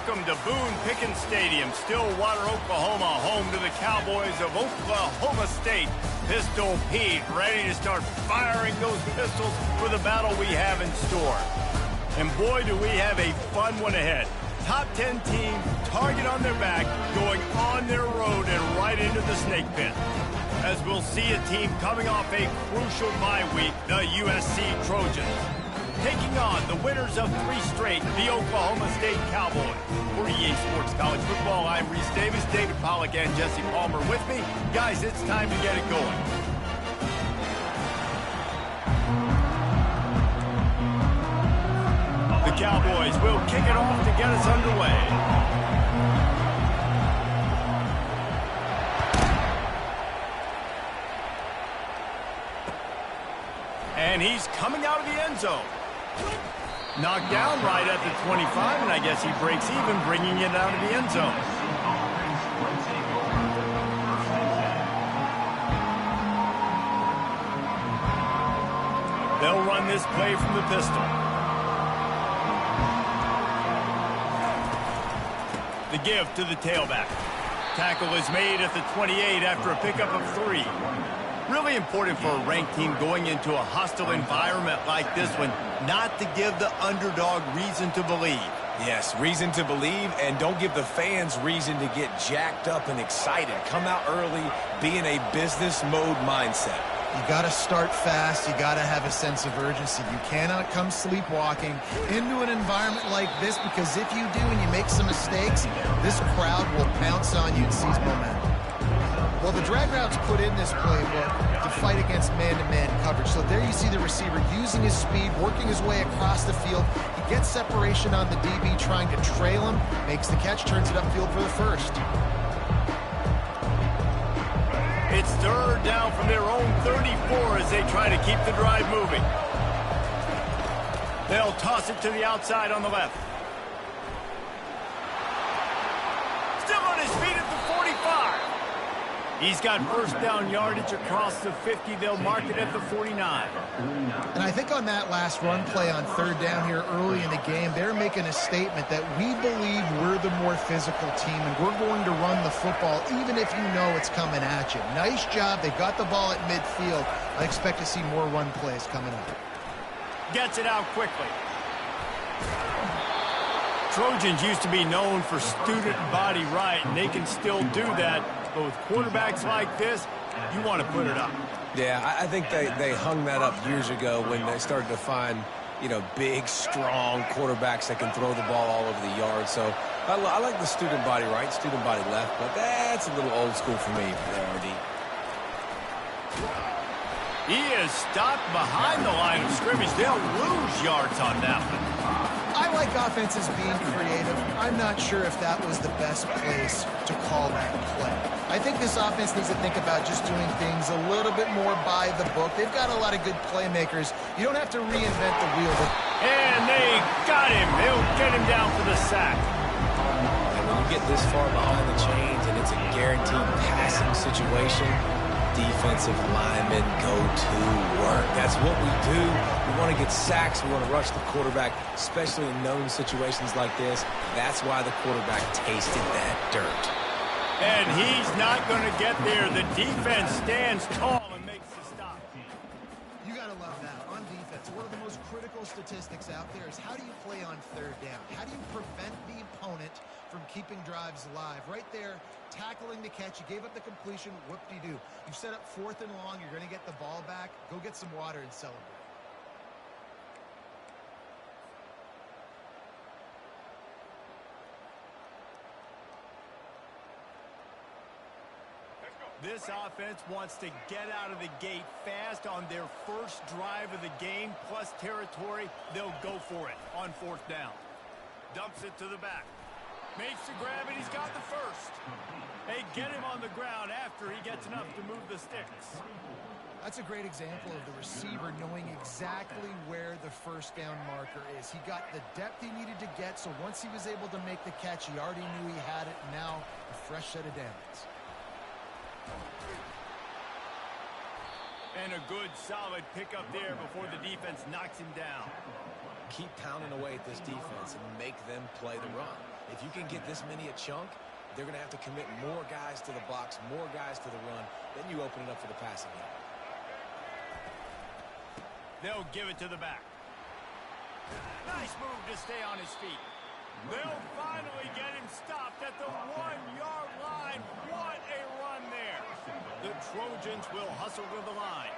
Welcome to Boone Pickens Stadium, Stillwater, Oklahoma, home to the Cowboys of Oklahoma State. Pistol Pete ready to start firing those pistols for the battle we have in store. And boy, do we have a fun one ahead. Top 10 team, target on their back, going on their road and right into the snake pit. As we'll see a team coming off a crucial bye week, the USC Trojans. Taking on the winners of 3 straight, the Oklahoma State Cowboys. For EA Sports College Football, I'm Reese Davis, David Pollack, and Jesse Palmer with me. Guys, it's time to get it going. The Cowboys will kick it off to get us underway. And he's coming out of the end zone. Knocked down right at the 25, and I guess he breaks even, bringing it out of the end zone. They'll run this play from the pistol. The give to the tailback. Tackle is made at the 28 after a pickup of 3. Really important for a ranked team going into a hostile environment like this one, not to give the underdog reason to believe. Yes, reason to believe, and don't give the fans reason to get jacked up and excited. Come out early, be in a business mode mindset. You got to start fast. You got to have a sense of urgency. You cannot come sleepwalking into an environment like this, because if you do and you make some mistakes, this crowd will pounce on you and seize momentum. Well, the drag routes put in this playbook to fight against man-to-man coverage. So there you see the receiver using his speed, working his way across the field. He gets separation on the DB, trying to trail him, makes the catch, turns it upfield for the first. It's third down from their own 34 as they try to keep the drive moving. They'll toss it to the outside on the left. Still on his feet at the 45. He's got first down yardage across the 50. They'll mark it at the 49. And I think on that last run play on third down here early in the game, they're making a statement that we believe we're the more physical team, and we're going to run the football even if you know it's coming at you. Nice job. They got the ball at midfield. I expect to see more run plays coming up. Gets it out quickly. Trojans used to be known for student body right, and they can still do that. But with quarterbacks like this, you want to put it up. Yeah, I think they hung that up years ago when they started to find, big, strong quarterbacks that can throw the ball all over the yard. So I like the student body right, student body left, but that's a little old school for me, RD. He is stopped behind the line of scrimmage. They'll lose yards on that one. I like offenses being creative. I'm not sure if that was the best place to call that play. I think this offense needs to think about just doing things a little bit more by the book. They've got a lot of good playmakers. You don't have to reinvent the wheel. And they got him. They'll get him down for the sack. And when you get this far behind the chains and it's a guaranteed passing situation, defensive linemen go to work. That's what we do. We want to get sacks. We want to rush the quarterback, especially in known situations like this. That's why the quarterback tasted that dirt. And he's not going to get there. The defense stands tall and makes the stop. You got to love that. On defense, one of the most critical statistics out there is how do you play on third down? How do you prevent the opponent from keeping drives alive? Right there, tackling the catch. You gave up the completion. Whoop-de-doo. You set up 4th and long. You're going to get the ball back. Go get some water and celebrate. This offense wants to get out of the gate fast on their first drive of the game, plus territory. They'll go for it on 4th down. Dumps it to the back. Makes the grab, and he's got the first. They get him on the ground after he gets enough to move the sticks. That's a great example of the receiver knowing exactly where the first down marker is. He got the depth he needed to get, so once he was able to make the catch, he already knew he had it. Now, a fresh set of downs. And a good, solid pickup there before the defense knocks him down. Keep pounding away at this defense and make them play the run. If you can get this many a chunk, they're going to have to commit more guys to the box, more guys to the run. Then you open it up for the passing game. They'll give it to the back. Nice move to stay on his feet. They'll finally get him stopped at the 1-yard line. What a run there. The Trojans will hustle to the line.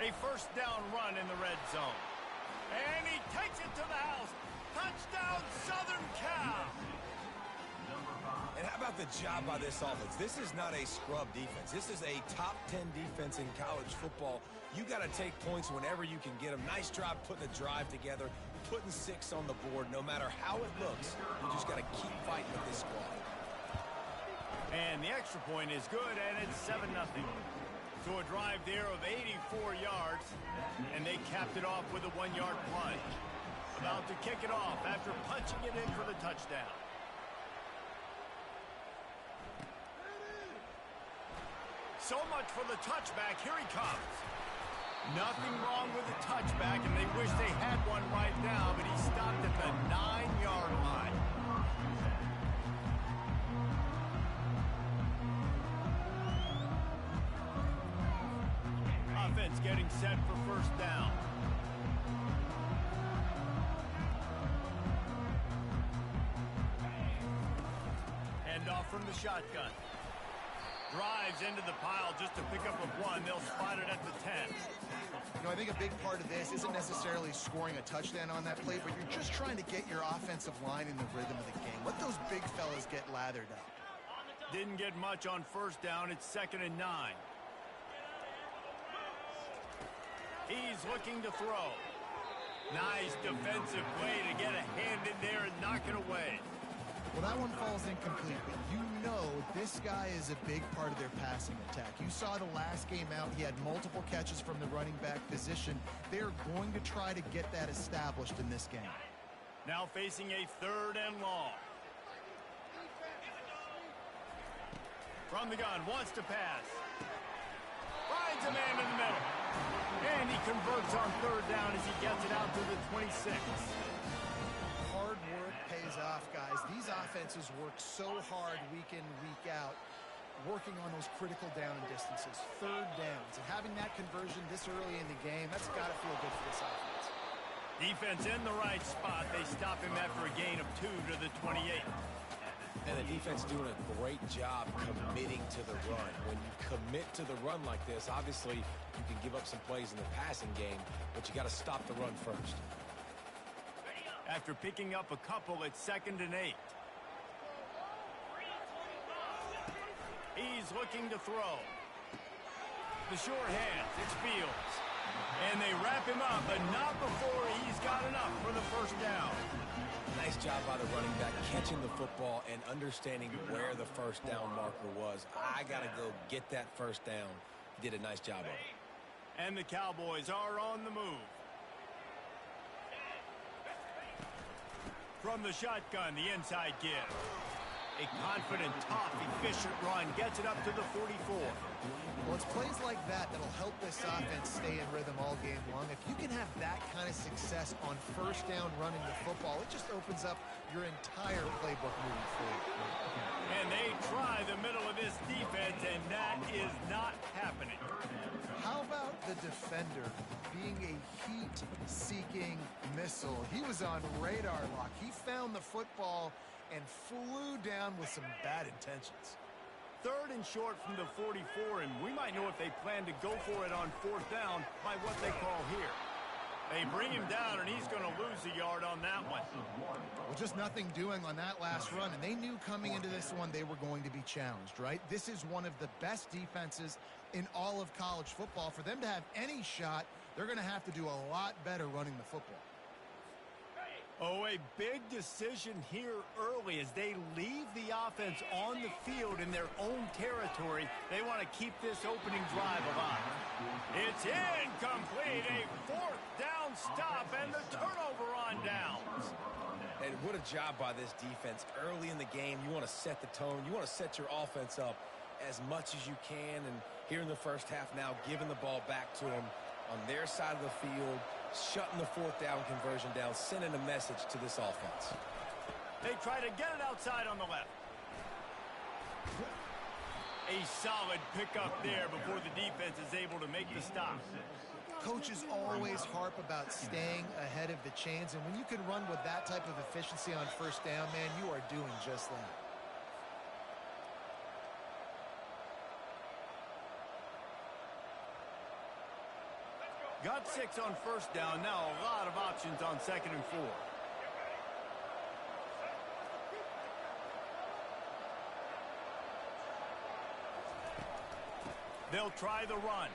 A first down run in the red zone. And he takes it to the house. Touchdown, Southern Cal. And how about the job by this offense? This is not a scrub defense. This is a top 10 defense in college football. You got to take points whenever you can get them. Nice job putting a drive together, putting 6 on the board. No matter how it looks, you just got to keep fighting with this squad. And the extra point is good, and it's 7-0. So a drive there of 84 yards, and they capped it off with a 1-yard plunge. About to kick it off after punching it in for the touchdown. So much for the touchback. Here he comes. Nothing wrong with the touchback, and they wish they had one right now, but he stopped at the 9-yard line. Offense getting set for first down. Hand off from the shotgun. Drives into the pile just to pick up a 1. They'll spot it at the 10. You know, I think a big part of this isn't necessarily scoring a touchdown on that play, but you're just trying to get your offensive line in the rhythm of the game. Let those big fellas get lathered up. Didn't get much on first down. It's 2nd and 9. He's looking to throw. Nice defensive play to get a hand in there and knock it away. Well, that one falls incomplete, but you know this guy is a big part of their passing attack. You saw the last game out, he had multiple catches from the running back position. They're going to try to get that established in this game. Now facing a 3rd and long. From the gun, wants to pass. Finds a man in the middle. And he converts on 3rd down as he gets it out to the 26. Hard work pays off, guys. These offenses work so hard week in, week out, working on those critical down and distances, 3rd downs. And having that conversion this early in the game, that's got to feel good for this offense. Defense in the right spot. They stop him after a gain of 2 to the 28. And the defense doing a great job committing to the run. When you commit to the run like this, obviously you can give up some plays in the passing game, but you got to stop the run first. After picking up a couple, it's 2nd and 8. He's looking to throw. The short hands, it's Fields. And they wrap him up, but not before he's got enough for the first down. Nice job by the running back, catching the football and understanding where the first down marker was. I got to go get that first down. He did a nice job of it. And the Cowboys are on the move. From the shotgun, the inside give. A confident, tough, efficient run gets it up to the 44. Well, it's plays like that that'll help this offense stay in rhythm all game long. If you can have that kind of success on first down running the football, it just opens up your entire playbook moving forward. And they try the middle of this defense, and that is not happening. How about the defender being a heat-seeking missile? He was on radar lock. He found the football and flew down with some bad intentions. 3rd and short from the 44, and we might know if they plan to go for it on 4th down by what they call here. They bring him down, and he's going to lose a yard on that one. Well, just nothing doing on that last run, and they knew coming into this one they were going to be challenged, right? This is one of the best defenses in all of college football. For them to have any shot, they're going to have to do a lot better running the football. Oh, a big decision here early as they leave the offense on the field in their own territory. They want to keep this opening drive alive. It's incomplete. A 4th down stop and the turnover on downs. And what a job by this defense. Early in the game, you want to set the tone. You want to set your offense up as much as you can. And here in the first half now, giving the ball back to them on their side of the field, shutting the 4th down conversion down, sending a message to this offense. They try to get it outside on the left. A solid pickup there before the defense is able to make the stop. Coaches always harp about staying ahead of the chains, and when you can run with that type of efficiency on first down, man, you are doing just that. Got 6 on first down. Now a lot of options on 2nd and 4. They'll try the run.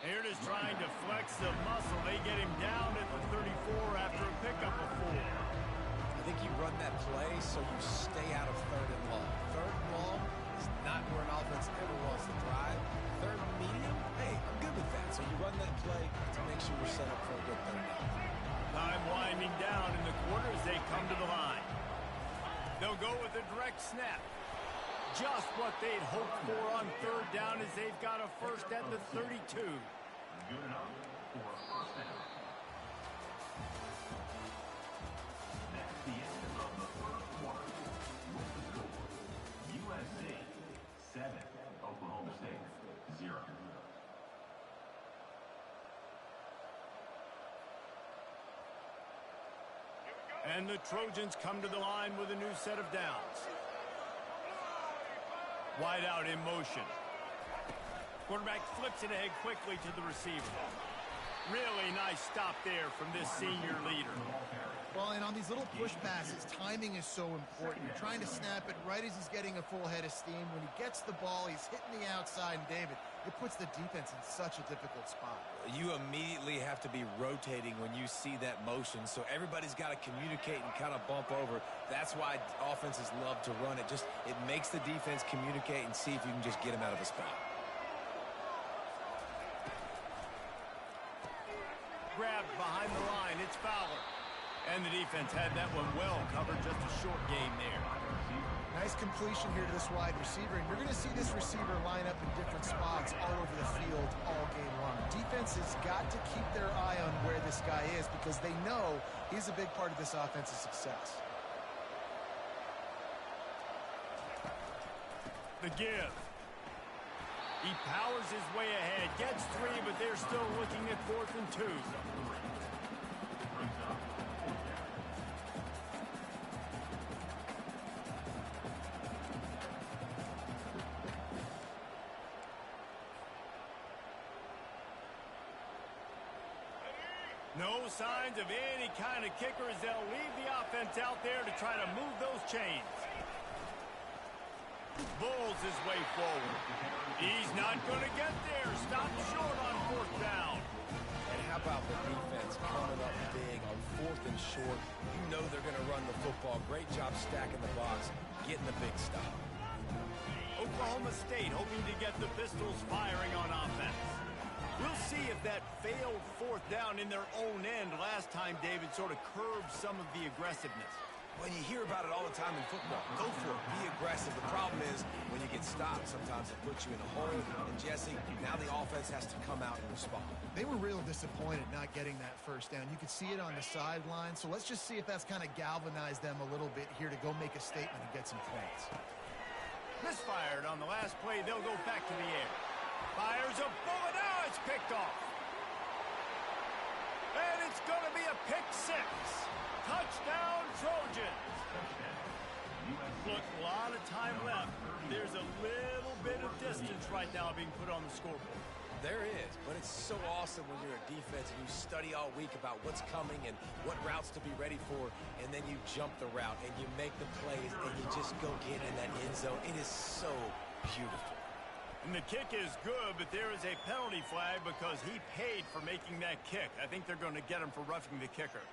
Here it is trying to flex the muscle. They get him down at the 34 after a pickup of 4. I think you run that play so you stay out of 3rd and long. 3rd and long is not where an offense ever wants to thrive. 3rd and medium, hey, I'm good with that. So you run that play to make sure you're set up for a good 3rd down. Time winding down in the quarter as they come to the line. They'll go with a direct snap. Just what they'd hoped for on 3rd down as they've got a first at the 32. Good enough for a first down. That's the end of the first quarter. With the score, USC 7, Oklahoma State 0. And the Trojans come to the line with a new set of downs. Wide out in motion. Quarterback flips it ahead quickly to the receiver. Really nice stop there from this senior leader. Well, and on these little push passes, timing is so important. You're trying to snap it right as he's getting a full head of steam. When he gets the ball, he's hitting the outside, and David, it puts the defense in such a difficult spot. You immediately have to be rotating when you see that motion, so everybody's got to communicate and kind of bump over. That's why offenses love to run it. It makes the defense communicate and see if you can just get him out of a spot. Grabbed behind the line, it's Fowler. And the defense had that one well covered, just a short game there. Nice completion here to this wide receiver, and you're going to see this receiver line up in different spots all over the field all game long. Defense has got to keep their eye on where this guy is because they know he's a big part of this offense's success. The give. He powers his way ahead, gets 3, but they're still looking at 4th and 2. No signs of any kind of kicker as they'll leave the offense out there to try to move those chains. Bulls his way forward. He's not going to get there. Stop short on 4th down. And how about the defense coming up big on 4th and short? You know they're going to run the football. Great job stacking the box, getting the big stop. Oklahoma State hoping to get the Pistols firing on offense. We'll see if that failed 4th down in their own end last time, David, sort of curbed some of the aggressiveness. Well, you hear about it all the time in football. Go for it. Be aggressive. The problem is when you get stopped, sometimes it puts you in a hole. And, Jesse, now the offense has to come out and respond. They were real disappointed not getting that first down. You could see it on the sideline. So let's just see if that's kind of galvanized them a little bit here to go make a statement and get some points. Misfired on the last play. They'll go back to the air. Fires a bullet. Now it's picked off. And it's going to be a pick 6. Touchdown, Trojans. Look, a lot of time left. There's a little bit of distance right now being put on the scoreboard. There is, but it's so awesome when you're a defense and you study all week about what's coming and what routes to be ready for, and then you jump the route and you make the plays and you just go get in that end zone. It is so beautiful. And the kick is good, but there is a penalty flag because he paid for making that kick. I think they're going to get him for roughing the kicker.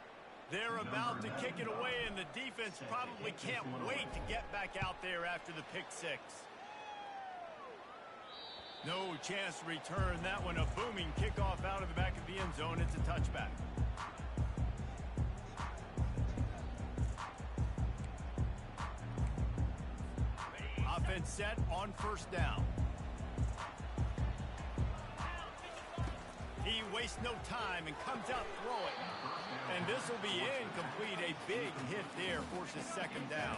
They're about to kick it away, and the defense probably can't wait to get back out there after the pick 6. No chance to return that one. A booming kickoff out of the back of the end zone. It's a touchback. Offense set on 1st down. He wastes no time and comes out throwing. And this will be incomplete. A big hit there forces second down.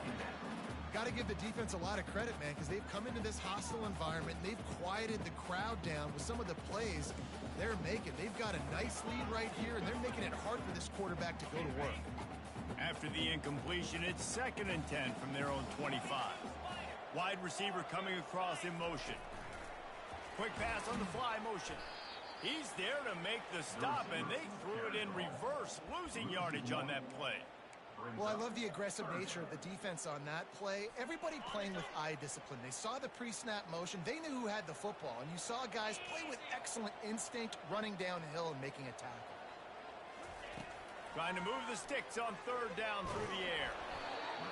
Got to give the defense a lot of credit, man, because they've come into this hostile environment and they've quieted the crowd down with some of the plays they're making. They've got a nice lead right here, and they're making it hard for this quarterback to go to work. After the incompletion, it's 2nd and 10 from their own 25. Wide receiver coming across in motion. Quick pass on the fly motion. He's there to make the stop, and they threw it in reverse, losing yardage on that play. Well, I love the aggressive nature of the defense on that play. Everybody playing with eye discipline. They saw the pre-snap motion. They knew who had the football, and you saw guys play with excellent instinct, running downhill and making a tackle. Trying to move the sticks on 3rd down through the air.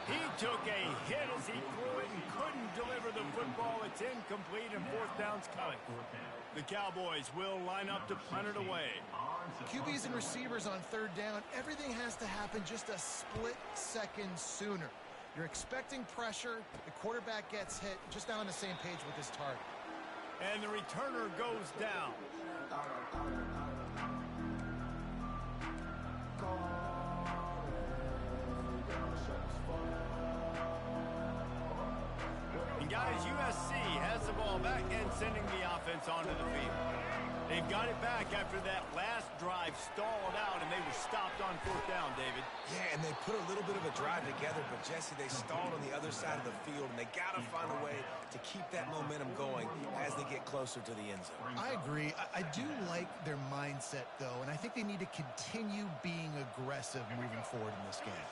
He took a hit as he threw it and couldn't deliver the football. It's incomplete, and 4th down's coming. The Cowboys will line up to punt it away. QBs and receivers on 3rd down, everything has to happen just a split second sooner. You're expecting pressure, the quarterback gets hit, just not on the same page with his target. And the returner goes down. And guys, USC has the ball back and sending the offense onto the field. They've got it back after that last drive stalled out, and they were stopped on 4th down, David. Yeah, and they put a little bit of a drive together, but Jesse, they stalled on the other side of the field, and they got to find a way to keep that momentum going as they get closer to the end zone. I agree. I do like their mindset, though, and I think they need to continue being aggressive moving forward in this game.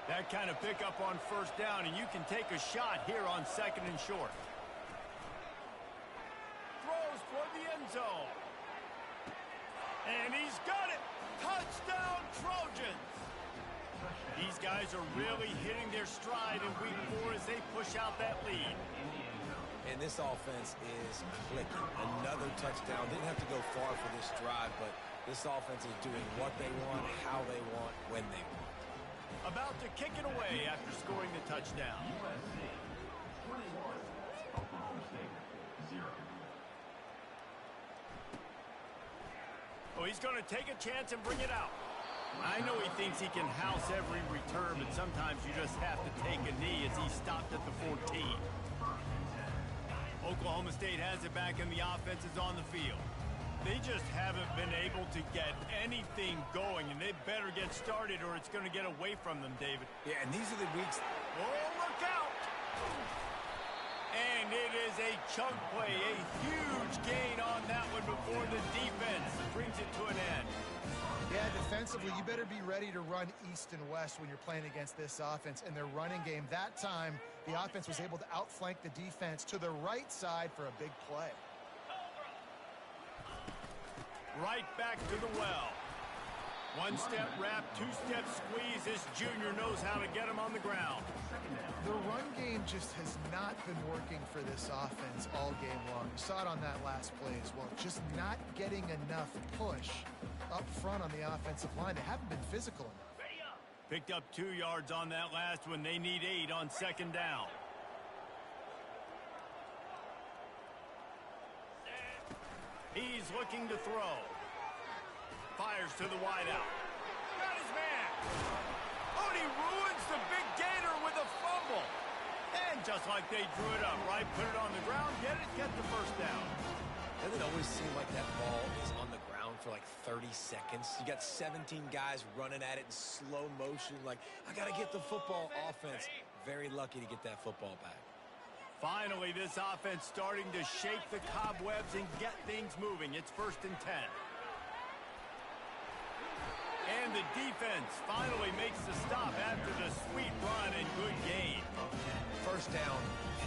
That kind of pickup on 1st down, and you can take a shot here on 2nd and short. Throws toward the end zone. And he's got it! Touchdown, Trojans! These guys are really hitting their stride in week 4 as they push out that lead. And this offense is clicking. Another touchdown. Didn't have to go far for this drive, but this offense is doing what they want, how they want, when they want. About to kick it away after scoring the touchdown. USC 21, Oklahoma State 0. Oh, he's going to take a chance and bring it out. I know he thinks he can house every return, but sometimes you just have to take a knee as he stopped at the 14. Oklahoma State has it back and the offense is on the field. They just haven't been able to get anything going, and they better get started or it's going to get away from them, David. Yeah, and these are the weeks. Oh, look out! And it is a chunk play, a huge gain on that one before the defense brings it to an end. Yeah, defensively, you better be ready to run east and west when you're playing against this offense. In their running game, that time, the offense was able to outflank the defense to the right side for a big play. Right back to the well. One-step wrap, two-step squeeze. This junior knows how to get him on the ground. The run game just has not been working for this offense all game long. You saw it on that last play as well. Just not getting enough push up front on the offensive line. They haven't been physical enough. Picked up 2 yards on that last one. They need 8 on 2nd down. He's looking to throw. Fires to the wideout. Got his man. Oh, and he ruins the big gator with a fumble. And just like they drew it up, right? Put it on the ground, get the 1st down. Doesn't it always seem like that ball is on the ground for like 30 seconds? You got 17 guys running at it in slow motion. Like, I got to get the football. Offense, very lucky to get that football back. Finally, this offense starting to shake the cobwebs and get things moving. It's 1st and 10. And the defense finally makes the stop after the sweet run and good gain. 1st down,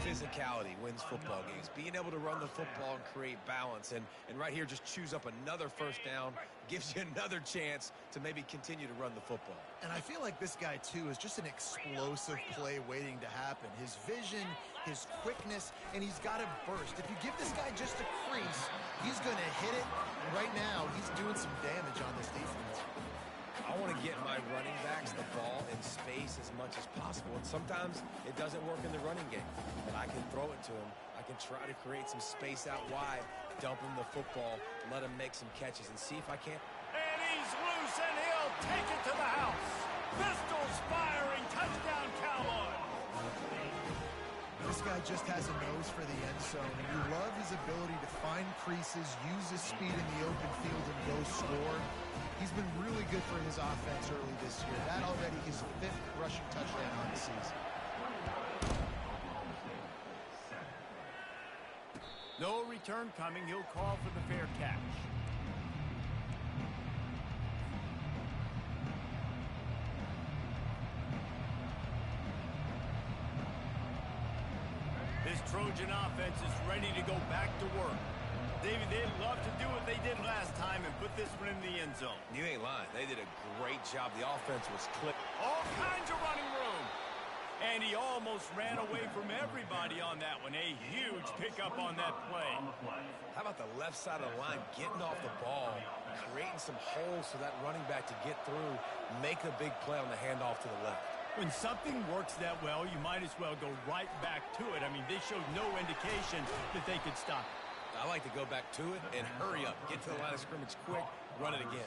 physicality wins football games. Being able to run the football and create balance. And right here, just choose up another 1st down, gives you another chance to maybe continue to run the football. And I feel like this guy, too, is just an explosive play waiting to happen. His vision, his quickness, and he's got to burst. If you give this guy just a crease, he's going to hit it. And right now, he's doing some damage on this defense. I want to get my running backs the ball in space as much as possible. And sometimes it doesn't work in the running game. But I can throw it to them. I can and try to create some space out wide, dump him the football, let him make some catches, and see if I can't. And he's loose, and he'll take it to the house. Pistols firing, touchdown Cowboys. This guy just has a nose for the end zone, and you love his ability to find creases, use his speed in the open field, and go score. He's been really good for his offense early this year. That already his 5th rushing touchdown on the season. No return coming. He'll call for the fair catch. This Trojan offense is ready to go back to work. David, they'd love to do what they did last time and put this one in the end zone. You ain't lying. They did a great job. The offense was clipped. All kinds of running room. And he almost ran away from everybody on that one. A huge pickup on that play. How about the left side of the line getting off the ball, creating some holes for that running back to get through, make a big play on the handoff to the left. When something works that well, you might as well go right back to it. I mean, they showed no indication that they could stop it. I like to go back to it and hurry up. Get to the line of scrimmage quick, run it again.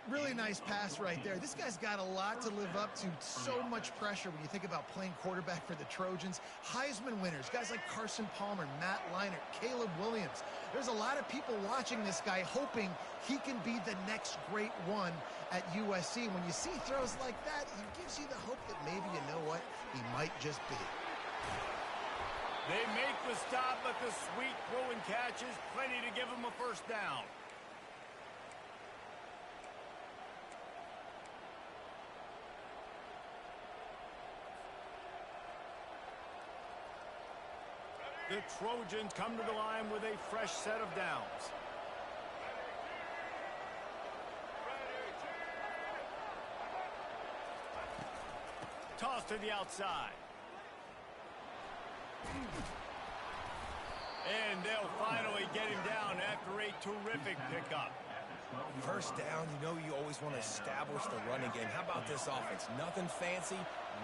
Really nice pass right there. This guy's got a lot to live up to. So much pressure when you think about playing quarterback for the Trojans. Heisman winners, guys like Carson Palmer, Matt Leinart, Caleb Williams. There's a lot of people watching this guy hoping he can be the next great one at USC. When you see throws like that, it gives you the hope that maybe, you know what, he might just be. They make the stop, but the sweet throw and catch is plenty to give him a first down. The Trojans come to the line with a fresh set of downs. Toss to the outside. And they'll finally get him down after a terrific pickup. First down, you know you always want to establish the running game. How about this offense? Nothing fancy.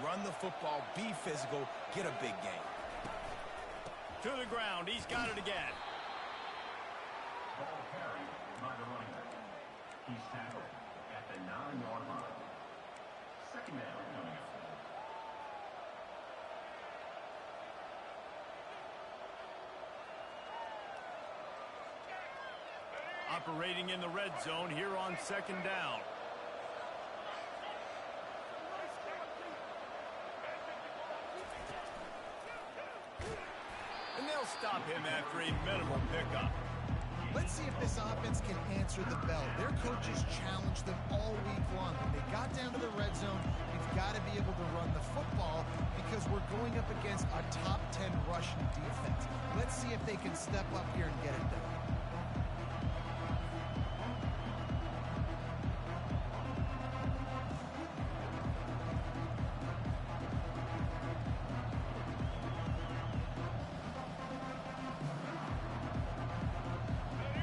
Run the football, be physical, get a big gain. To the ground, he's got it again. Ball carried by the running back. He's tackled at the 9-yard line. Second down coming up. Operating in the red zone here on second down. And they'll stop him after a minimal pickup. Let's see if this offense can answer the bell. Their coaches challenged them all week long. When they got down to the red zone, we've got to be able to run the football because we're going up against a top 10 rushing defense. Let's see if they can step up here and get it done.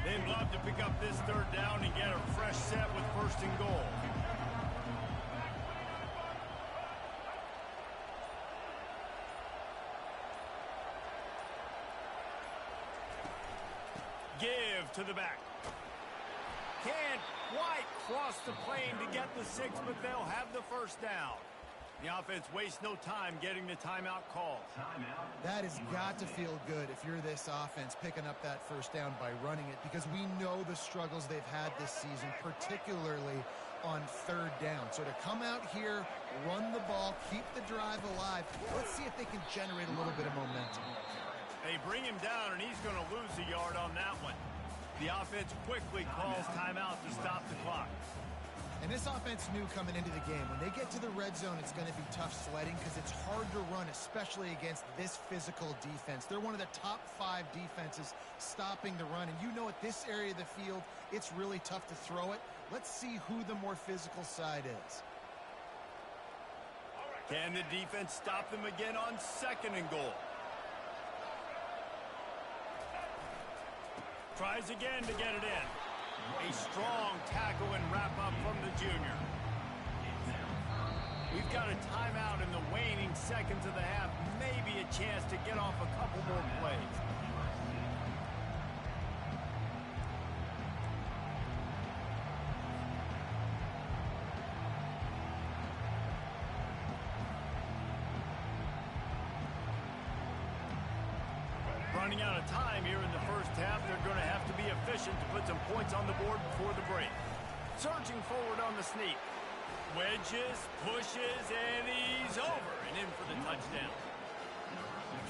They'd love to pick up this third down and get a fresh set with first and goal. Give to the back. Can't quite cross the plane to get the 6, but they'll have the first down. The offense wastes no time getting the timeout called. That has got to feel good if you're this offense picking up that first down by running it, because we know the struggles they've had this season, particularly on third down. So to come out here, run the ball, keep the drive alive, let's see if they can generate a little bit of momentum. They bring him down, and he's going to lose a yard on that one. The offense quickly calls timeout to stop the clock. And this offense knew coming into the game, when they get to the red zone, it's going to be tough sledding because it's hard to run, especially against this physical defense. They're one of the top 5 defenses stopping the run. And you know, at this area of the field, it's really tough to throw it. Let's see who the more physical side is. Can the defense stop them again on second and goal? Tries again to get it in. A strong tackle and wrap up from the junior. We've got a timeout in the waning seconds of the half. Maybe a chance to get off a couple more plays. Running out of time here in the first half. They're going to have to be efficient to put some points on the board before the break. Surging forward on the sneak. Wedges, pushes, and he's over and in for the touchdown.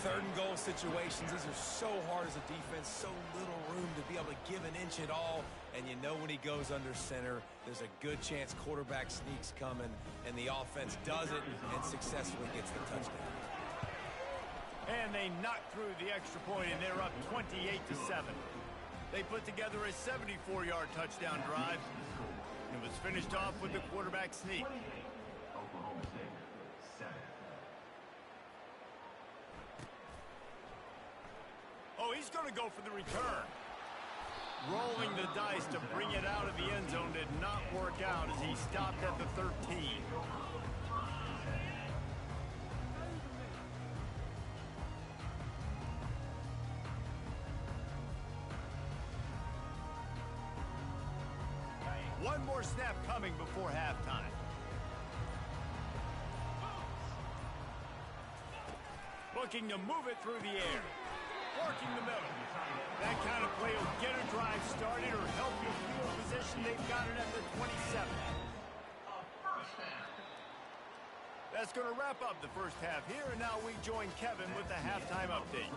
3rd and goal situations, these are so hard as a defense, so little room to be able to give an inch at all. And you know when he goes under center, there's a good chance quarterback sneak's coming, and the offense does it and successfully gets the touchdown. And they knock through the extra point, and they're up 28-7. They put together a 74-yard touchdown drive. It was finished off with the quarterback sneak. Oklahoma State, 7. Oh, he's going to go for the return. Rolling the dice to bring it out of the end zone did not work out as he stopped at the 13. One more snap coming before halftime. Looking to move it through the air. Working the middle. That kind of play will get a drive started or help you field position. They've got it at the 27. That's going to wrap up the first half here, and now we join Kevin with the halftime update.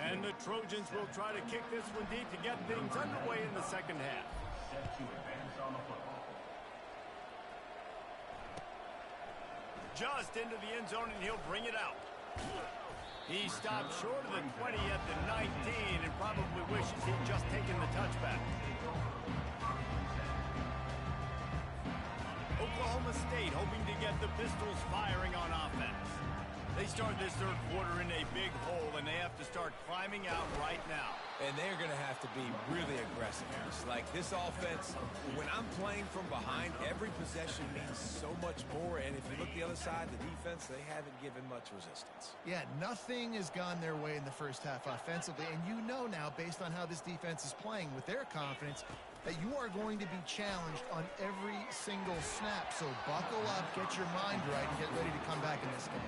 And the Trojans will try to kick this one deep to get things underway in the second half. Set to advance on the football. Just into the end zone, and he'll bring it out. He stopped short of the 20 at the 19 and probably wishes he'd just taken the touchback. Oklahoma State hoping to get the Pistols firing on offense. They start this third quarter in a big hole, and they have to start climbing out right now. And they're going to have to be really aggressive. Like this offense, when I'm playing from behind, every possession means so much more. And if you look the other side, the defense, they haven't given much resistance. Yeah, nothing has gone their way in the first half offensively. And you know now, based on how this defense is playing with their confidence, that you are going to be challenged on every single snap. So buckle up, get your mind right, and get ready to come back in this game.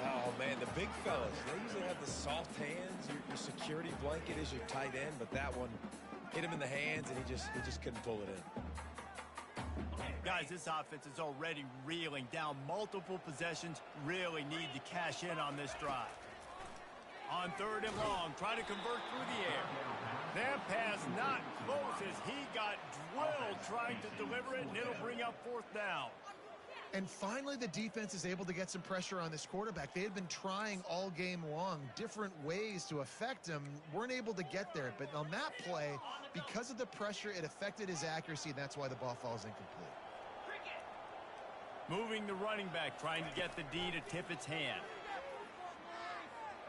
Oh, man, the big fellas, they usually have the soft hands. Your security blanket is your tight end, but that one hit him in the hands, and he just couldn't pull it in. Guys, this offense is already reeling down multiple possessions. Really need to cash in on this drive. On 3rd and long, try to convert through the air. That pass not close as he got drilled trying to deliver it, and it'll bring up 4th down. And finally, the defense is able to get some pressure on this quarterback. They had been trying all game long, different ways to affect him, weren't able to get there. But on that play, because of the pressure, it affected his accuracy, and that's why the ball falls incomplete. Moving the running back, trying to get the D to tip its hand.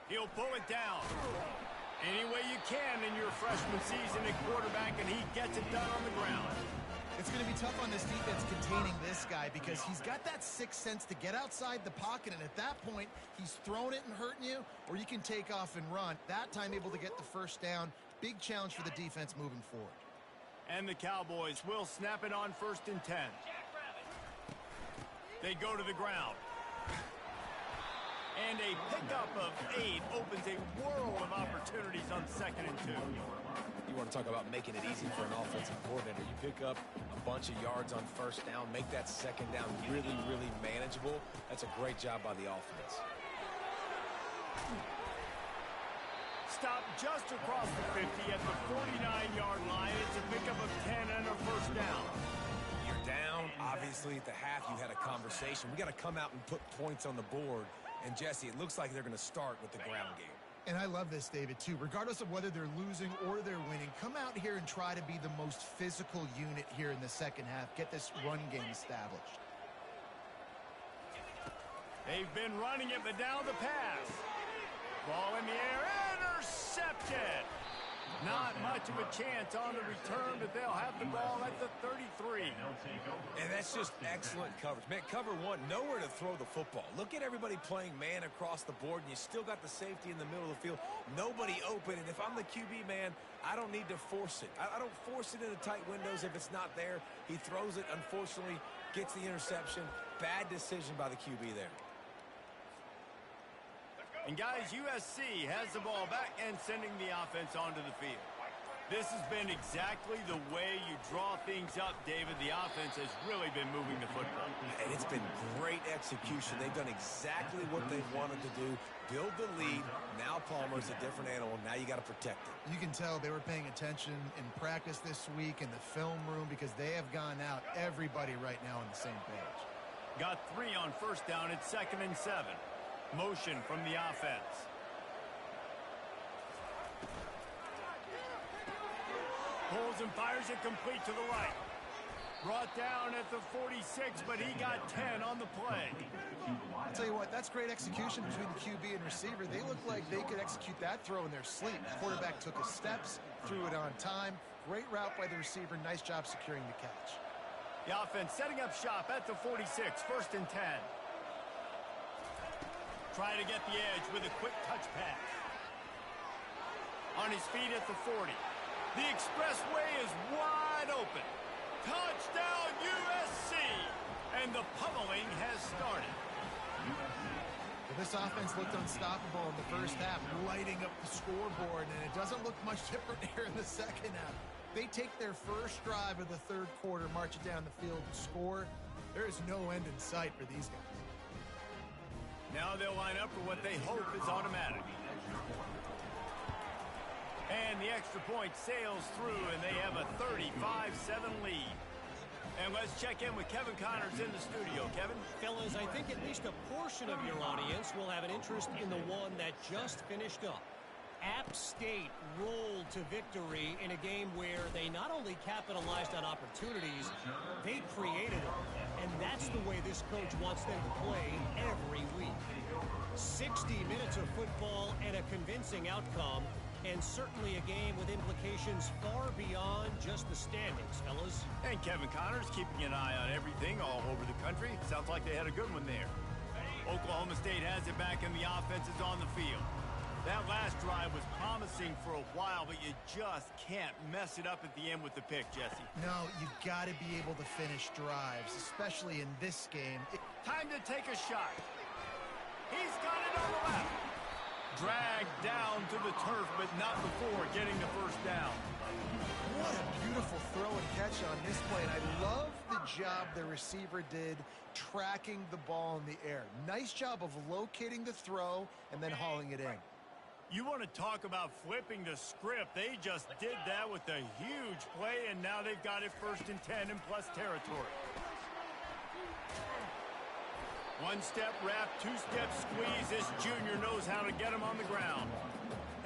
He'll pull it down. Any way you can in your freshman season at quarterback, and he gets it done on the ground. It's going to be tough on this defense containing this guy because he's got that sixth sense to get outside the pocket, and at that point, he's throwing it and hurting you, or you can take off and run. That time able to get the first down. Big challenge for the defense moving forward. And the Cowboys will snap it on 1st and 10. They go to the ground. And a pickup of 8 opens a world of opportunities on 2nd and 2. You want to talk about making it easy for an offensive coordinator. You pick up a bunch of yards on 1st down, make that 2nd down really, really manageable. That's a great job by the offense. Stop just across the 50 at the 49-yard line. It's a pickup of 10 and a 1st down. You're down. Obviously, at the half, you had a conversation. We got to come out and put points on the board. And, Jesse, it looks like they're going to start with the ground game. And I love this, David, too. Regardless of whether they're losing or they're winning, come out here and try to be the most physical unit here in the second half. Get this run game established. They've been running it, but now the pass. Ball in the air, intercepted. Not much of a chance on the return, but they'll have the ball at the 33. And that's just excellent coverage. Man, cover one, nowhere to throw the football. Look at everybody playing man across the board, and you still got the safety in the middle of the field. Nobody open, and if I'm the QB, man, I don't need to force it. I don't force it into tight windows if it's not there. He throws it, unfortunately, gets the interception. Bad decision by the QB there. And guys, USC has the ball back and sending the offense onto the field. This has been exactly the way you draw things up, David. The offense has really been moving the football. And it's been great execution. They've done exactly what they wanted to do. Build the lead. Now Palmer's a different animal. Now you got to protect it. You can tell they were paying attention in practice this week in the film room because they have gone out, everybody right now on the same page. Got 3 on first down. It's 2nd and 7. Motion from the offense. Pulls and fires it complete to the right. Brought down at the 46, but he got 10 on the play. I'll tell you what, that's great execution between the QB and receiver. They look like they could execute that throw in their sleep. The quarterback took his steps, threw it on time. Great route by the receiver. Nice job securing the catch. The offense setting up shop at the 46, 1st and 10. Try to get the edge with a quick touch pass. On his feet at the 40. The expressway is wide open. Touchdown USC! And the pummeling has started. Well, this offense looked unstoppable in the first half, lighting up the scoreboard, and it doesn't look much different here in the second half. They take their first drive of the third quarter, march it down the field, and score. There is no end in sight for these guys. Now they'll line up for what they hope is automatic. And the extra point sails through, and they have a 35-7 lead. And let's check in with Kevin Connors in the studio. Kevin? Fellas, I think at least a portion of your audience will have an interest in the one that just finished up. App State rolled to victory in a game where they not only capitalized on opportunities, they created them. And that's the way this coach wants them to play every week. 60 minutes of football and a convincing outcome, and certainly a game with implications far beyond just the standings, fellas. And Kevin Connors keeping an eye on everything all over the country. Sounds like they had a good one there. Oklahoma State has it back, and the offense is on the field. That last drive was promising for a while, but you just can't mess it up at the end with the pick, Jesse. No, you got to be able to finish drives, especially in this game. Time to take a shot. He's got it on the left. Dragged down to the turf, but not before getting the first down. What a beautiful throw and catch on this play. And I love the job the receiver did tracking the ball in the air. Nice job of locating the throw and then hauling it in. You want to talk about flipping the script. They just did that with a huge play, and now they've got it 1st and 10 in plus territory. One-step wrap, two-step squeeze. This junior knows how to get him on the ground.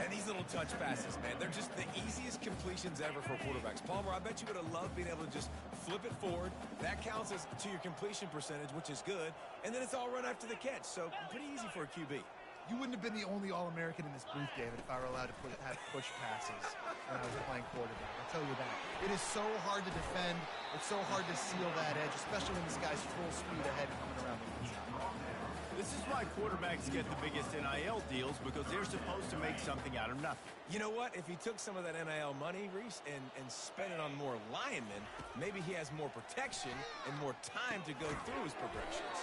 And these little touch passes, man, they're just the easiest completions ever for quarterbacks. Palmer, I bet you would have loved being able to just flip it forward. That counts as to your completion percentage, which is good. And then it's all run after the catch, so pretty easy for a QB. You wouldn't have been the only All-American in this booth, David, if I were allowed to have push passes when I was playing quarterback. I'll tell you that. It is so hard to defend. It's so hard to seal that edge, especially when this guy's full speed ahead coming around the inside. This is why quarterbacks get the biggest NIL deals, because they're supposed to make something out of nothing. You know what? If he took some of that NIL money, Reese, and spent it on more linemen, maybe he has more protection and more time to go through his progressions.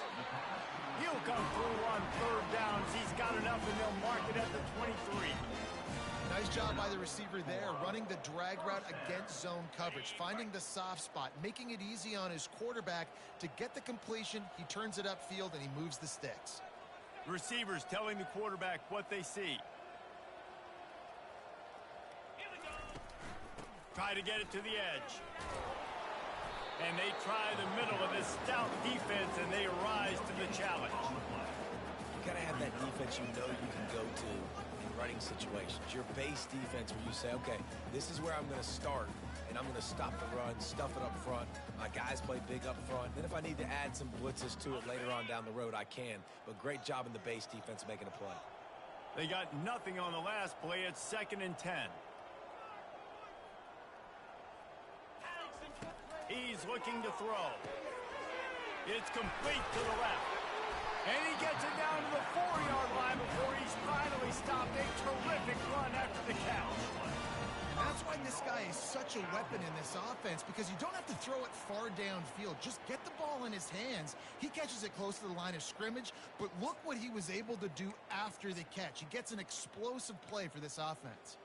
He'll come through on 3rd downs. He's got enough, and they'll mark it at the 23. Nice job by the receiver there, running the drag route against zone coverage, finding the soft spot, making it easy on his quarterback to get the completion. He turns it upfield, and he moves the sticks. Receivers telling the quarterback what they see. Try to get it to the edge. And they try the middle of this stout defense, and they rise to the challenge. You got to have that defense you know you can go to in running situations. Your base defense where you say, okay, this is where I'm going to start, and I'm going to stop the run, stuff it up front. My guys play big up front. Then if I need to add some blitzes to it later on down the road, I can. But great job in the base defense making a play. They got nothing on the last play. It's 2nd and 10. He's looking to throw. It's complete to the left. And he gets it down to the 4-yard line before he's finally stopped. A terrific run after the catch. That's why this guy is such a weapon in this offense, because you don't have to throw it far downfield. Just get the ball in his hands. He catches it close to the line of scrimmage, but look what he was able to do after the catch. He gets an explosive play for this offense.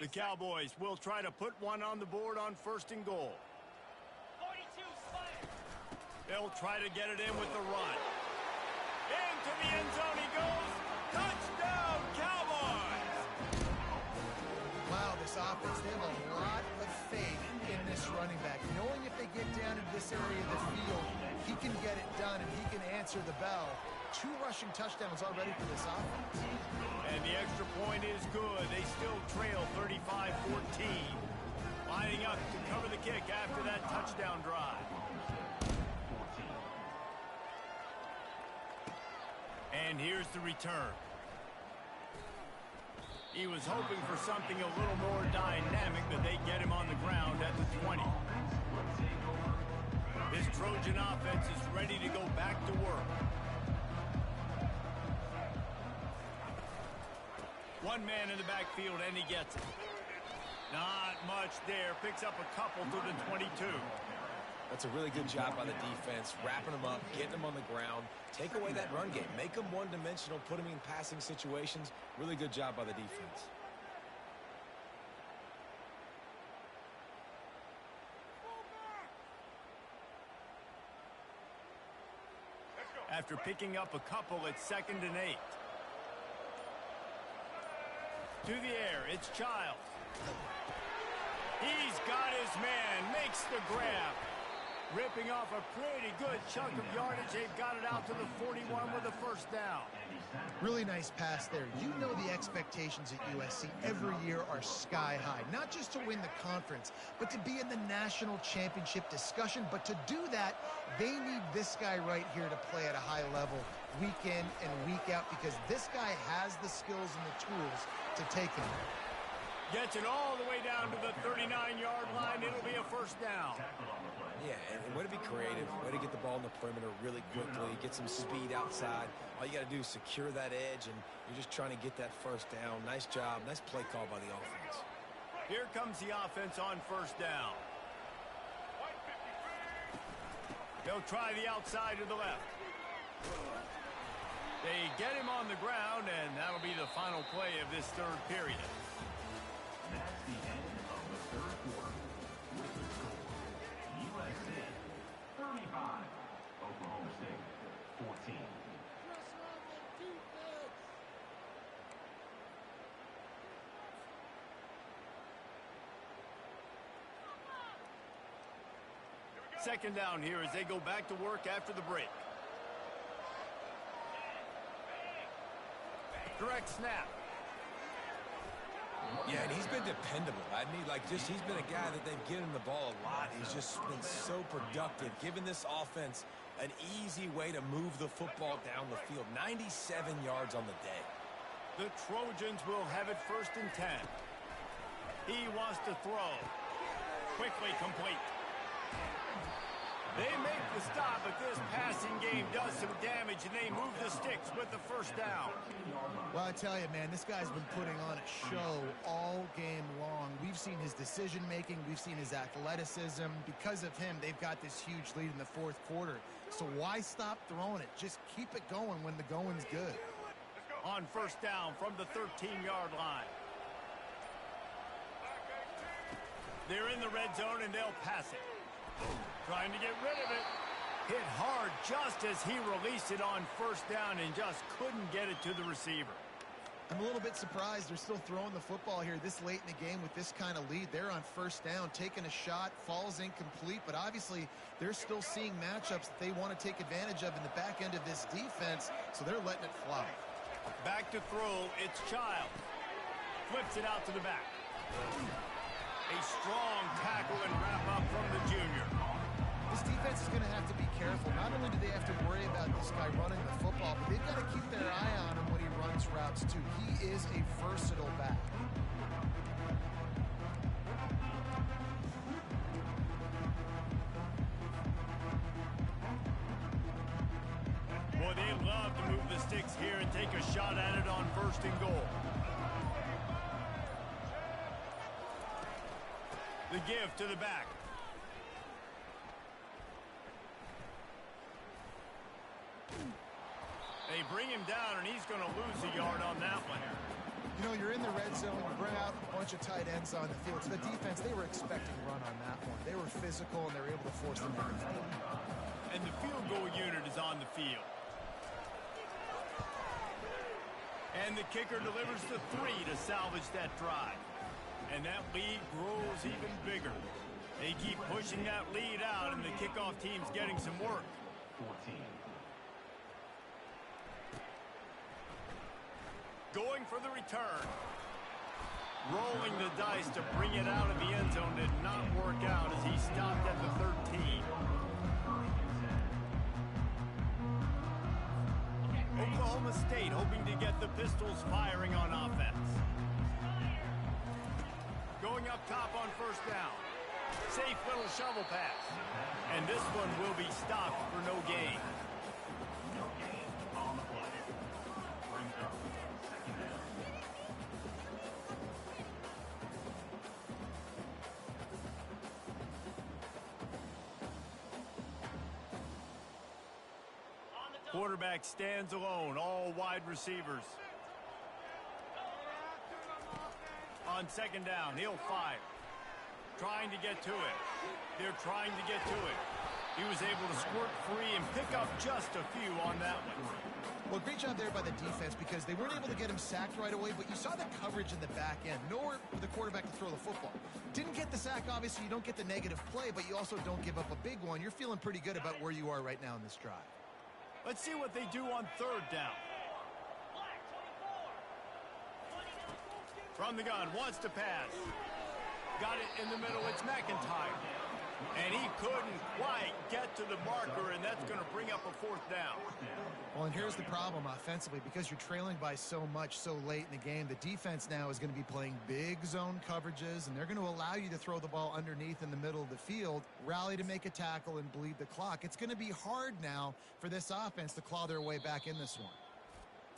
The Cowboys will try to put one on the board on 1st and goal. 42, They'll try to get it in with the run. Into the end zone he goes. Touchdown, Cowboys! Wow, this offense, they have a lot of faith in this running back. Knowing if they get down into this area of the field, he can get it done and he can answer the bell. 2 rushing touchdowns already for this offense. And the extra point is good. They still trail 35-14. Lining up to cover the kick after that touchdown drive. And here's the return. He was hoping for something a little more dynamic, but they get him on the ground at the 20. This Trojan offense is ready to go back to work. One man in the backfield, and he gets it. Not much there. Picks up a couple to the 22. That's a really good job by the defense, wrapping them up, getting them on the ground, take away that run game, make them one-dimensional, put them in passing situations. Really good job by the defense. After picking up a couple, it's 2nd and 8. To the air, it's Childs. He's got his man, makes the grab. Ripping off a pretty good chunk of yardage. They've got it out to the 41 with a 1st down. Really nice pass there. You know the expectations at USC every year are sky high. Not just to win the conference, but to be in the national championship discussion. But to do that, they need this guy right here to play at a high level week in and week out, because this guy has the skills and the tools to take him there. Gets it all the way down to the 39-yard line. It'll be a 1st down. Yeah, and way to be creative, way to get the ball in the perimeter really quickly, get some speed outside. All you got to do is secure that edge, and you're just trying to get that 1st down. Nice job, nice play call by the offense. Here comes the offense on 1st down. They'll try the outside to the left. They get him on the ground, and that'll be the final play of this 3rd period. That's the end of the 3rd quarter. With the score, USC 35, Oklahoma State 14. Second down here as they go back to work after the break. Direct snap. Yeah, and he's been dependable. He's been a guy that they've given him the ball a lot. He's just been so productive, giving this offense an easy way to move the football down the field. 97 yards on the day. The Trojans will have it 1st and 10. He wants to throw. Quickly complete. They make the stop, but this passing game does some damage, and they move the sticks with the 1st down. Well, I tell you, man, this guy's been putting on a show all game long. We've seen his decision-making. We've seen his athleticism. Because of him, they've got this huge lead in the 4th quarter. So why stop throwing it? Just keep it going when the going's good. On 1st down from the 13-yard line. They're in the red zone, and they'll pass it. Trying to get rid of it. Hit hard just as he released it on 1st down and just couldn't get it to the receiver. I'm a little bit surprised they're still throwing the football here this late in the game with this kind of lead. They're on 1st down, taking a shot, falls incomplete, but obviously they're still seeing matchups that they want to take advantage of in the back end of this defense, so they're letting it fly. Back to throw, it's Childs. Flips it out to the back. A strong tackle and wrap up from the junior. This defense is going to have to be careful. Not only do they have to worry about this guy running the football, but they've got to keep their eye on him when he runs routes too. He is a versatile back. love to move the sticks here and take a shot at it on 1st and goal. The give to the back. They bring him down, and he's going to lose a yard on that one. You know, you're in the red zone, you bring out a bunch of tight ends on the field. So the defense, they were expecting run on that one. They were physical, and they were able to force them out. And the field goal unit is on the field. And the kicker delivers the 3 to salvage that drive. And that lead grows even bigger. They keep pushing that lead out, and the kickoff team's getting some work. 14. Going for the return. Rolling the dice to bring it out of the end zone did not work out as he stopped at the 13. Oklahoma State hoping to get the Pistols firing on offense. Going up top on 1st down. Safe little shovel pass. And this one will be stopped for no gain. No gain on the play. Brings up 2nd down. Quarterback stands alone, all wide receivers. On 2nd down, he'll fire. Trying to get to it. They're trying to get to it. He was able to squirt free and pick up just a few on that one. Well, great job there by the defense because they weren't able to get him sacked right away, but you saw the coverage in the back end. Nowhere for the quarterback to throw the football. Didn't get the sack, obviously. You don't get the negative play, but you also don't give up a big one. You're feeling pretty good about where you are right now in this drive. Let's see what they do on 3rd down. From the gun, wants to pass. Got it in the middle, it's McIntyre. And he couldn't quite get to the marker, and that's going to bring up a 4th down. Well, and here's the problem offensively. Because you're trailing by so much so late in the game, the defense now is going to be playing big zone coverages, and they're going to allow you to throw the ball underneath in the middle of the field, rally to make a tackle, and bleed the clock. It's going to be hard now for this offense to claw their way back in this one.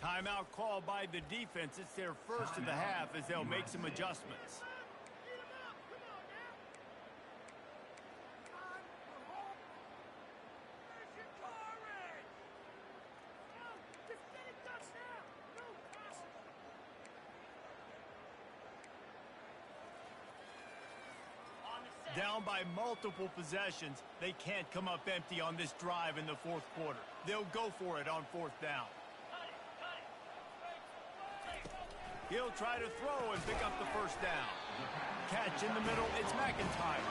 Timeout called by the defense. It's their first of the half as they'll make some adjustments. Down by multiple possessions, they can't come up empty on this drive in the 4th quarter. They'll go for it on 4th down. He'll try to throw and pick up the 1st down. Catch in the middle, it's McIntyre.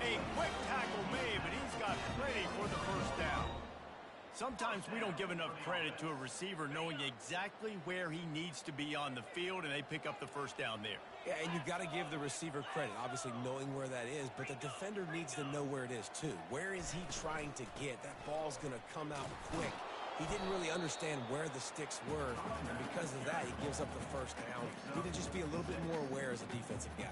A quick tackle made, but he's got plenty for the 1st down. Sometimes we don't give enough credit to a receiver knowing exactly where he needs to be on the field, and they pick up the 1st down there. Yeah, and you've got to give the receiver credit, obviously knowing where that is, but the defender needs to know where it is too. Where is he trying to get? That ball's going to come out quick. He didn't really understand where the sticks were, and because of that, he gives up the 1st down. He need to just be a little bit more aware as a defensive guy.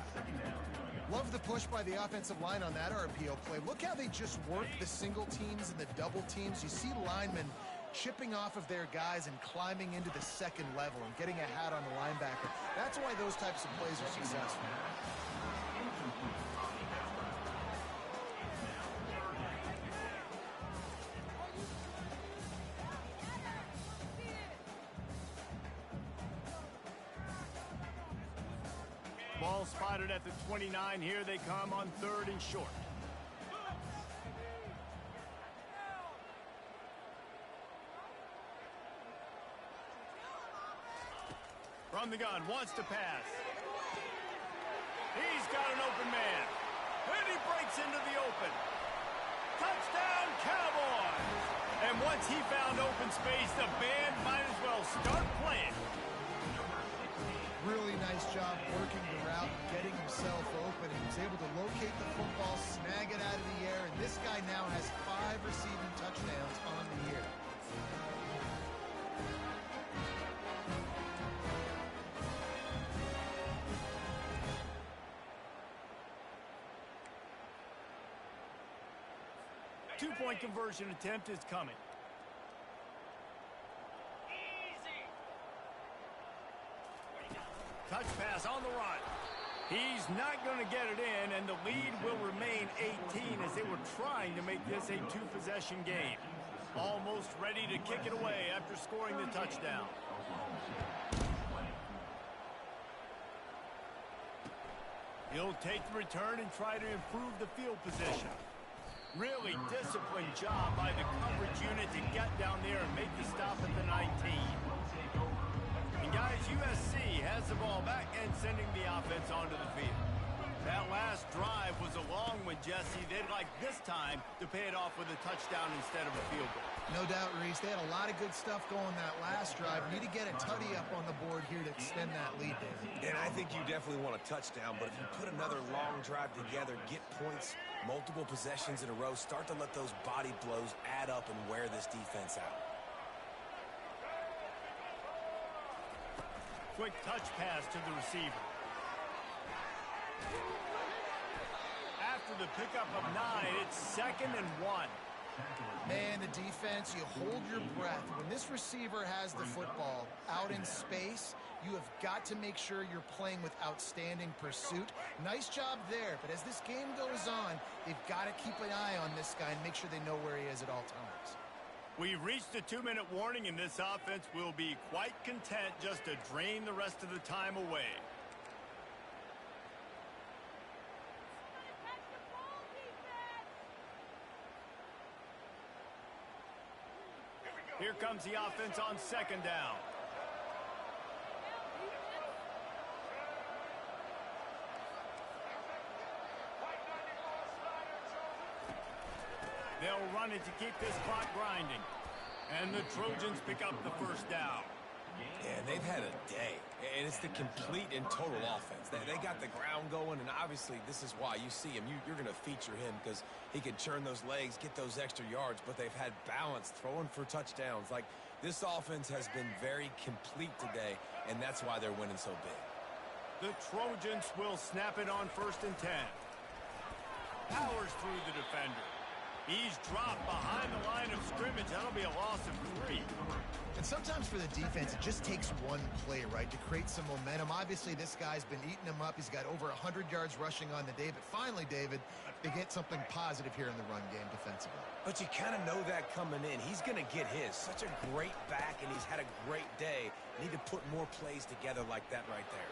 Love the push by the offensive line on that RPO play. Look how they just work the single teams and the double teams. You see linemen chipping off of their guys and climbing into the 2nd level and getting a hat on the linebacker. That's why those types of plays are successful. Ball spotted at the 29. Here they come on 3rd and short. From the gun, wants to pass. He's got an open man. And he breaks into the open. Touchdown, Cowboys! And once he found open space, the band might as well start playing. Really nice job working the route, getting himself open, and he was able to locate the football, snag it out of the air, and this guy now has 5 receiving touchdowns on the year. Two-point conversion attempt is coming. He's not going to get it in, and the lead will remain 18 as they were trying to make this a two-possession game. Almost ready to kick it away after scoring the touchdown. He'll take the return and try to improve the field position. Really disciplined job by the coverage unit to get down there and make the stop at the 19. And guys, USC has the ball back and sending the offense onto the field. That last drive was a long one, Jesse. They'd like this time to pay it off with a touchdown instead of a field goal. No doubt, Reese. They had a lot of good stuff going that last drive. Need to get a tutty up on the board here to extend that lead, David. And I think you definitely want a touchdown, but if you put another long drive together, get points, multiple possessions in a row, start to let those body blows add up and wear this defense out. Quick touch pass to the receiver. After the pickup of 9, it's 2nd and 1. Man, the defense, you hold your breath. When this receiver has the football out in space, you have got to make sure you're playing with outstanding pursuit. Nice job there, but as this game goes on, they've got to keep an eye on this guy and make sure they know where he is at all times. We've reached the 2-minute warning, and this offense will be quite content just to drain the rest of the time away. Here comes the offense on 2nd down. They'll run it to keep this clock grinding. And the Trojans pick up the 1st down. Yeah, they've had a day, and it's the complete and total offense. They got the ground going, and obviously this is why you see him. You're going to feature him because he can churn those legs, get those extra yards, but they've had balance, throwing for touchdowns. Like, this offense has been very complete today, and that's why they're winning so big. The Trojans will snap it on 1st and 10. Powers through the defender. He's dropped behind the line of scrimmage. That'll be a loss of 3. And sometimes for the defense, it just takes one play, right, to create some momentum. Obviously, this guy's been eating them up. He's got over 100 yards rushing on the day. But finally, David, they get something positive here in the run game defensively. But you kind of know that coming in. He's going to get his. Such a great back, and he's had a great day. Need to put more plays together like that right there.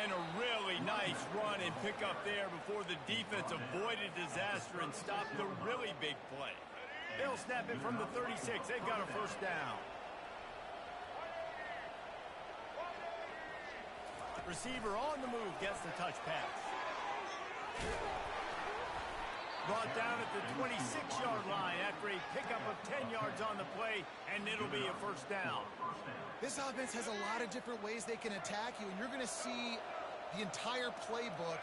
And a really nice run and pick up there before the defense avoided disaster and stopped the really big play. They'll snap it from the 36. They've got a 1st down. Receiver on the move gets the touch pass. Brought down at the 26-yard line after a pickup of 10 yards on the play, and it'll be a 1st down. This offense has a lot of different ways they can attack you, and you're going to see the entire playbook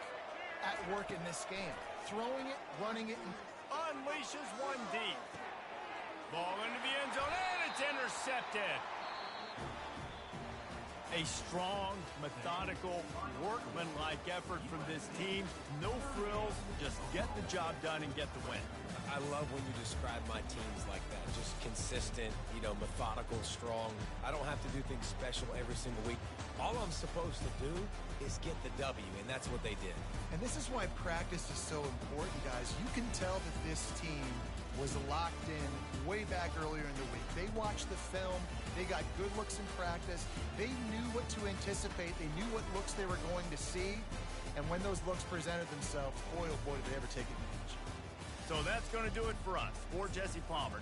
at work in this game. Throwing it, running it, and Unleashes one deep. Ball into the end zone, and it's intercepted. A strong, methodical, workmanlike effort from this team. No frills, just get the job done and get the win. I love when you describe my teams like that. Just consistent, methodical, strong. I don't have to do things special every single week. All I'm supposed to do is get the W, and that's what they did. And this is why practice is so important, guys. You can tell that this team was locked in way back earlier in the week. They watched the film. They got good looks in practice. They knew what to anticipate. They knew what looks they were going to see. And when those looks presented themselves, boy, oh boy, did they ever take advantage. So that's going to do it for us. For Jesse Palmer,